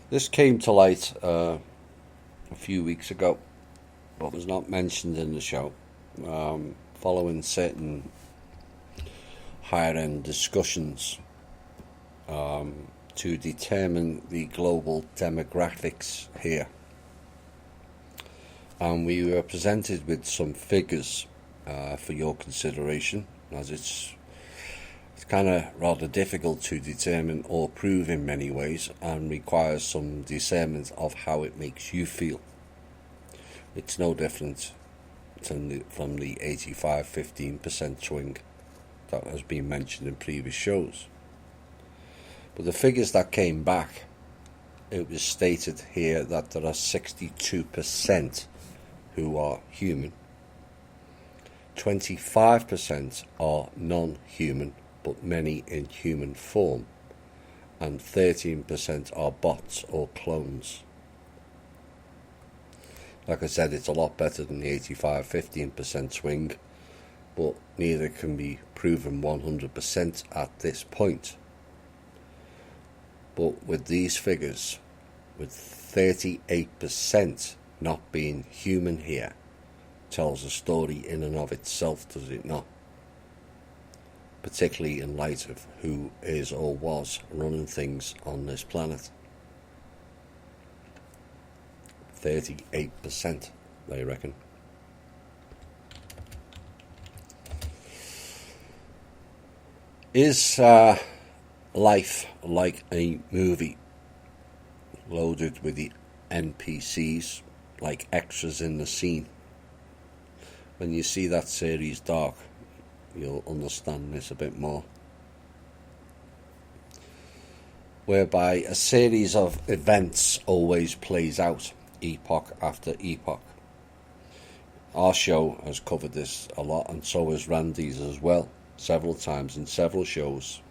This came to light a few weeks ago, but was not mentioned in the show. Following certain higher end discussions to determine the global demographics here. And we were presented with some figures for your consideration, as it's kind of rather difficult to determine or prove in many ways, and requires some discernment of how it makes you feel. It's no different from the 85-15% swing that has been mentioned in previous shows. But the figures that came back, it was stated here that there are 62% who are human, 25% are non-human but many in human form, and 13% are bots or clones. Like I said, it's a lot better than the 85-15% swing, but neither can be proven 100% at this point. But with these figures, with 38% not being human here, tells a story in and of itself, does it not? Particularly in light of who is or was running things on this planet. 38%, they reckon. Is life like a movie loaded with the NPCs like extras in the scene? When you see that series Dark, you'll understand this a bit more. Whereby a series of events always plays out, epoch after epoch. Our show has covered this a lot, and so has Randy's as well, several times in several shows.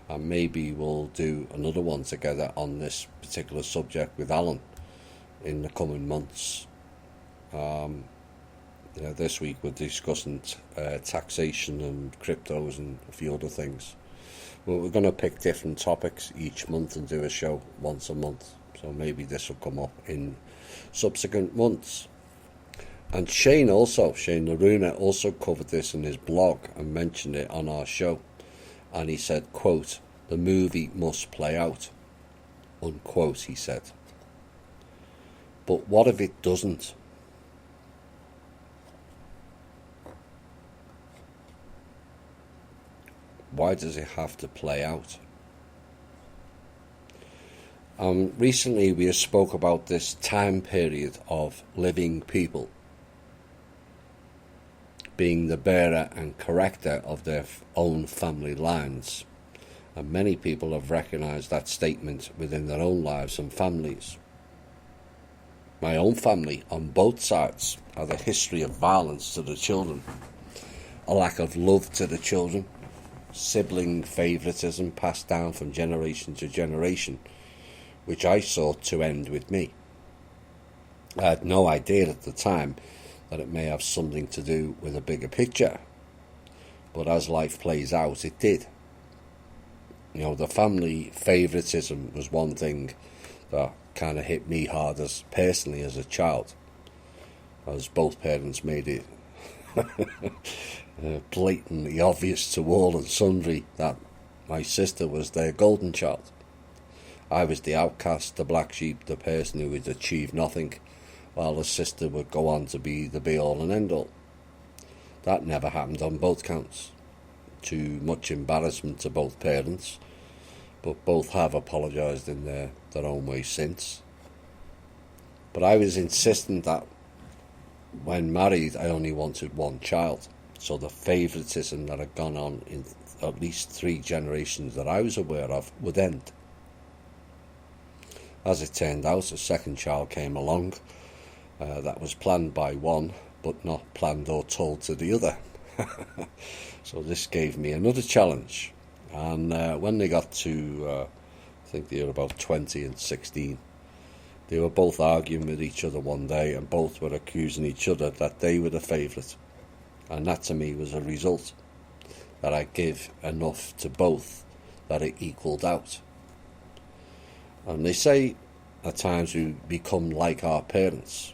And maybe we'll do another one together on this particular subject with Alan in the coming months. This week we're discussing taxation and cryptos and a few other things. Well, we're going to pick different topics each month and do a show once a month. So maybe this will come up in subsequent months. And Shane Naruna also covered this in his blog and mentioned it on our show. And he said, quote, "The movie must play out," unquote, he said. But what if it doesn't? Why does it have to play out? Recently we spoke about this time period of living people being the bearer and corrector of their own family lines. And many people have recognised that statement within their own lives and families. My own family, on both sides, had a history of violence to the children, a lack of love to the children, sibling favouritism passed down from generation to generation, which I sought to end with me. I had no idea at the time that it may have something to do with a bigger picture, but as life plays out, it did. The family favouritism was one thing that kind of hit me hard personally as a child, as both parents made it blatantly obvious to all and sundry that my sister was their golden child. I was the outcast, the black sheep, the person who had achieved nothing, while the sister would go on to be the be-all and end-all. That never happened on both counts, to much embarrassment to both parents, but both have apologised in their own way since. But I was insistent that when married I only wanted one child, so the favouritism that had gone on in at least 3 generations that I was aware of would end. As it turned out, a second child came along that was planned by one, but not planned or told to the other. So this gave me another challenge. And when they got to, I think they were about 20 and 16, they were both arguing with each other one day, and both were accusing each other that they were the favourite. And that to me was a result, that I give enough to both that it equalled out. And they say at times we become like our parents.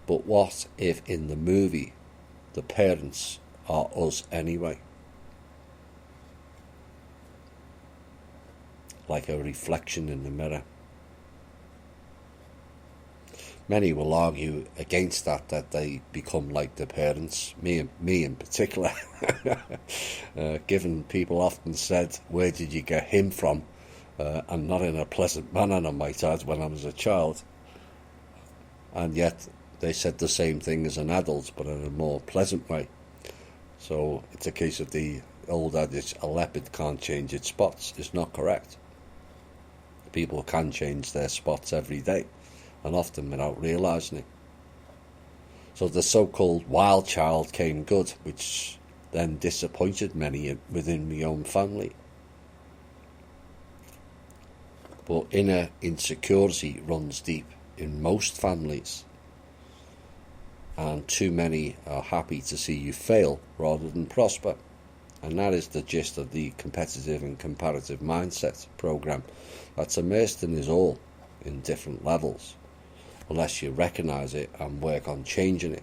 But what if in the movie the parents are us anyway? Like a reflection in the mirror. Many will argue against that they become like their parents, me in particular. Given people often said, "Where did you get him from?" And not in a pleasant manner, I might add, when I was a child. And yet they said the same thing as an adult, but in a more pleasant way. So it's a case of the old adage, a leopard can't change its spots. It's not correct. People can change their spots every day, and often without realising it. So the so-called wild child came good, which then disappointed many within my own family. But inner insecurity runs deep in most families, and too many are happy to see you fail rather than prosper. And that is the gist of the competitive and comparative mindset program that's immersed in us all in different levels, unless you recognise it and work on changing it.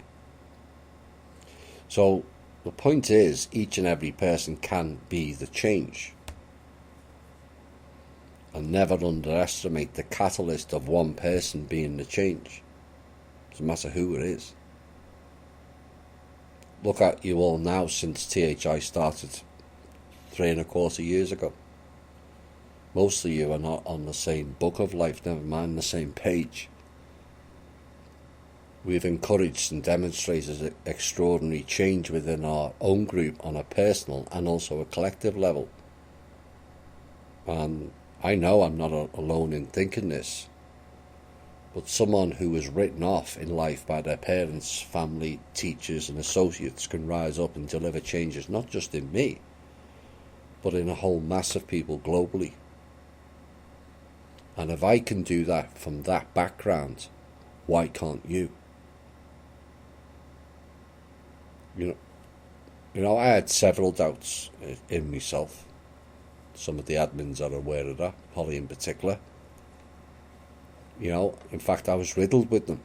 So the point is, each and every person can be the change. And never underestimate the catalyst of one person being the change. Doesn't matter who it is. Look at you all now since THI started 3.25 years ago. Most of you are not on the same book of life, never mind the same page. We've encouraged and demonstrated extraordinary change within our own group on a personal and also a collective level. And I know I'm not alone in thinking this, but someone who was written off in life by their parents, family, teachers and associates can rise up and deliver changes not just in me, but in a whole mass of people globally. And if I can do that from that background, why can't you? You know, I had several doubts in myself. Some of the admins are aware of that, Holly in particular. You know, in fact, I was riddled with them.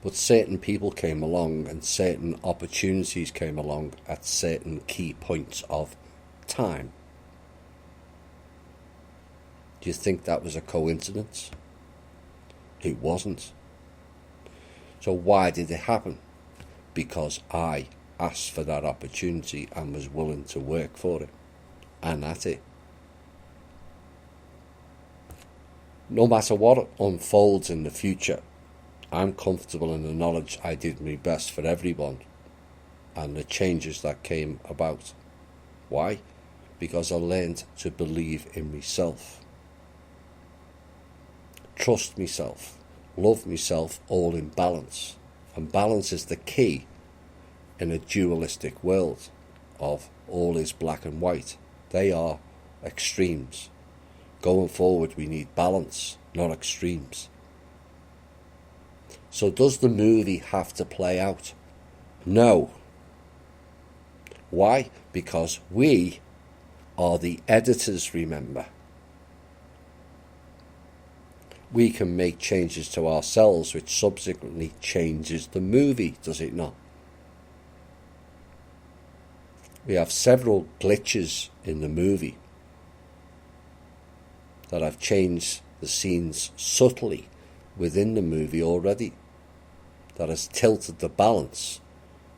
But certain people came along and certain opportunities came along at certain key points of time. Do you think that was a coincidence? It wasn't. So why did it happen? Because I asked for that opportunity and was willing to work for it. And at it. No matter what unfolds in the future, I'm comfortable in the knowledge I did my best for everyone and the changes that came about. Why? Because I learned to believe in myself. Trust myself. Love myself, all in balance. And balance is the key in a dualistic world of all is black and white. They are extremes. Going forward, we need balance, not extremes. So does the movie have to play out? No. Why? Because we are the editors, remember. We can make changes to ourselves, which subsequently changes the movie, does it not? We have several glitches in the movie that have changed the scenes subtly within the movie already, that has tilted the balance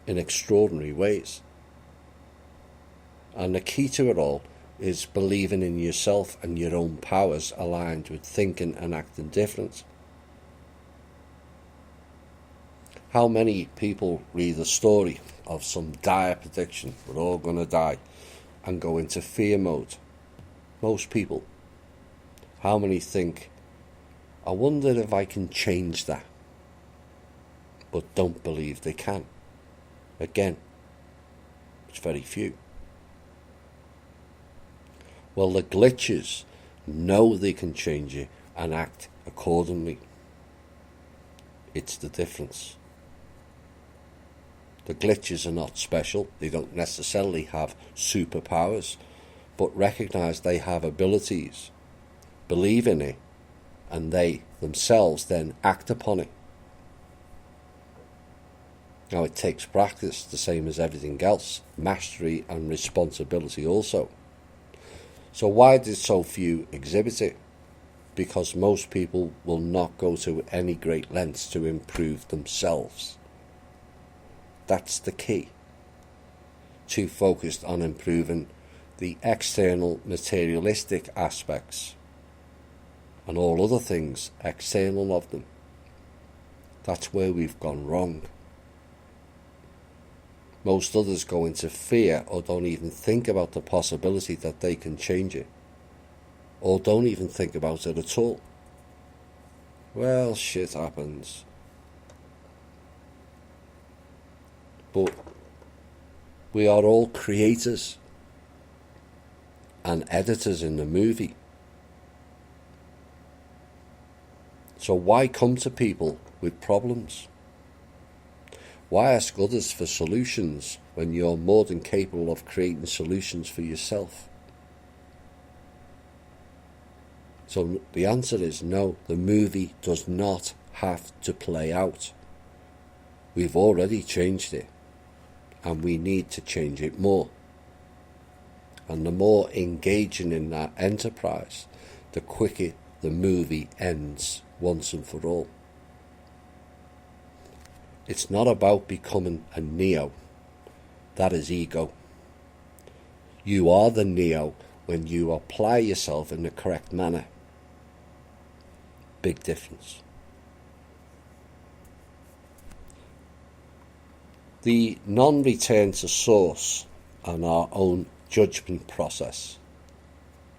in extraordinary ways. And the key to it all is believing in yourself and your own powers aligned with thinking and acting different. How many people read a story of some dire prediction, we're all going to die, and go into fear mode? Most people. How many think, I wonder if I can change that, but don't believe they can? Again, it's very few. Well, the glitches know they can change it and act accordingly. It's the difference. The glitches are not special. They don't necessarily have superpowers, but recognise they have abilities. Believe in it and they themselves then act upon it. Now, it takes practice, the same as everything else, mastery and responsibility also. So why did so few exhibit it? Because most people will not go to any great lengths to improve themselves. That's the key. Too focused on improving the external materialistic aspects and all other things external of them. That's where we've gone wrong. Most others go into fear or don't even think about the possibility that they can change it, or don't even think about it at all. Well, shit happens. But we are all creators and editors in the movie. So why come to people with problems? Why ask others for solutions when you're more than capable of creating solutions for yourself? So the answer is no, the movie does not have to play out. We've already changed it, and we need to change it more. And the more engaging in that enterprise, the quicker the movie ends once and for all. It's not about becoming a Neo. That is ego. You are the Neo when you apply yourself in the correct manner. Big difference. The non-return to source and our own judgment process,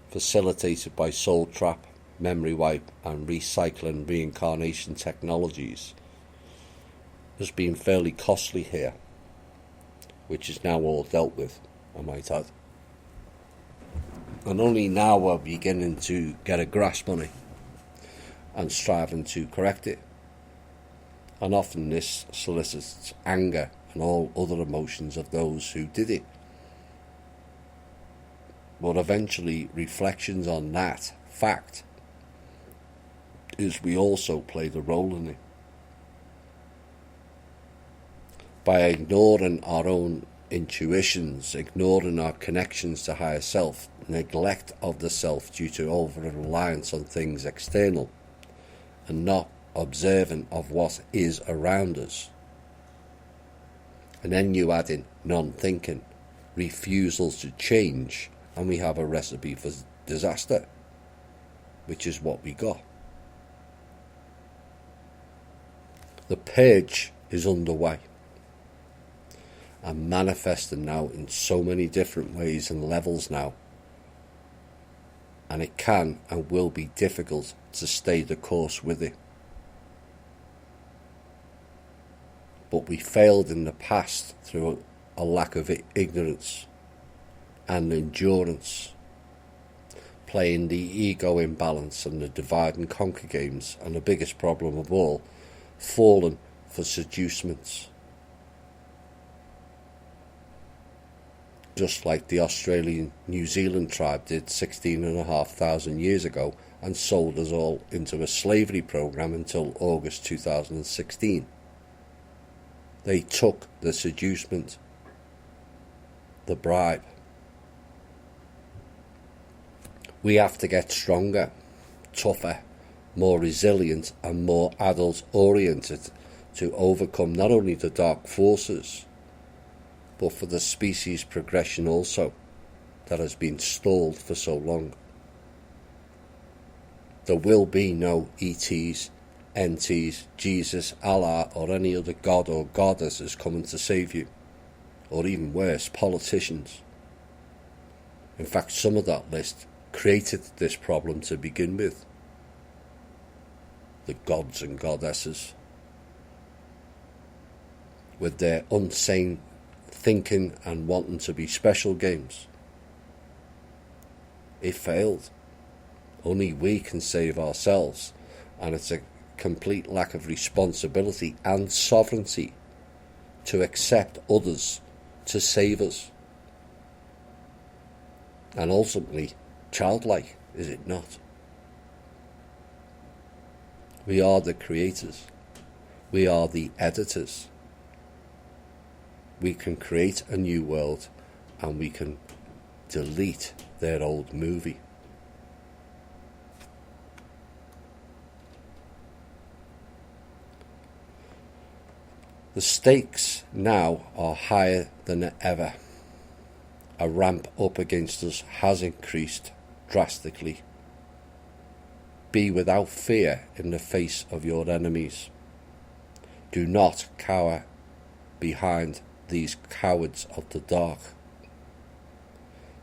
facilitated by Soul Trap, Memory Wipe and recycling reincarnation technologies, has been fairly costly here, which is now all dealt with, I might add. And only now we're beginning to get a grasp on it and striving to correct it. And often this solicits anger and all other emotions of those who did it. But eventually reflections on that fact is we also played a role in it. By ignoring our own intuitions, ignoring our connections to higher self, neglect of the self due to over-reliance on things external, and not observant of what is around us. And then you add in non-thinking, refusals to change, and we have a recipe for disaster, which is what we got. The purge is underway and manifesting now in so many different ways and levels now, and it can and will be difficult to stay the course with it. But we failed in the past through a lack of ignorance and endurance, playing the ego imbalance and the divide and conquer games, and the biggest problem of all, fallen for seducements. Just like the Australian New Zealand tribe did 16,500 years ago and sold us all into a slavery program until August 2016. They took the seducement, the bribe. We have to get stronger, tougher, more resilient and more adult oriented to overcome not only the dark forces but for the species progression also that has been stalled for so long. There will be no ETs, NTs, Jesus, Allah or any other god or goddesses coming to save you, or even worse, politicians. In fact, some of that list created this problem to begin with. The gods and goddesses, with their unsane thinking and wanting to be special games. It failed. Only we can save ourselves, and it's a complete lack of responsibility and sovereignty to accept others to save us. And ultimately, childlike, is it not? We are the creators. We are the editors. We can create a new world, and we can delete their old movie. The stakes now are higher than ever. A ramp up against us has increased drastically. Be without fear in the face of your enemies. Do not cower behind these cowards of the dark.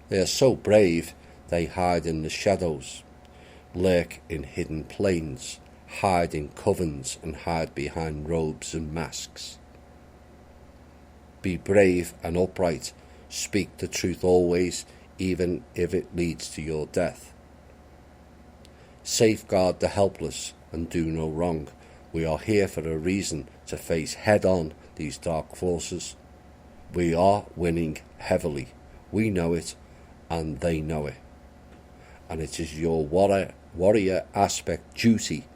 They are so brave they hide in the shadows, lurk in hidden plains, hide in covens and hide behind robes and masks. Be brave and upright, speak the truth always, even if it leads to your death. Safeguard the helpless and do no wrong. We are here for a reason, to face head-on these dark forces. We are winning heavily. We know it, and they know it. And it is your warrior aspect duty,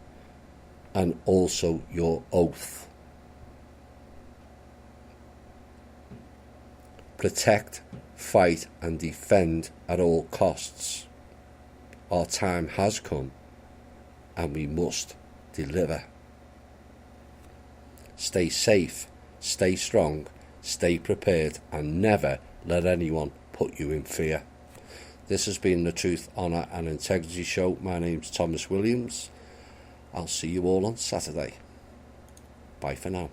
and also your oath. Protect, fight, and defend at all costs. Our time has come, and we must deliver. Stay safe, stay strong, stay prepared, and never let anyone put you in fear. This has been the Truth, Honour and Integrity Show. My name's Thomas Williams. I'll see you all on Saturday. Bye for now.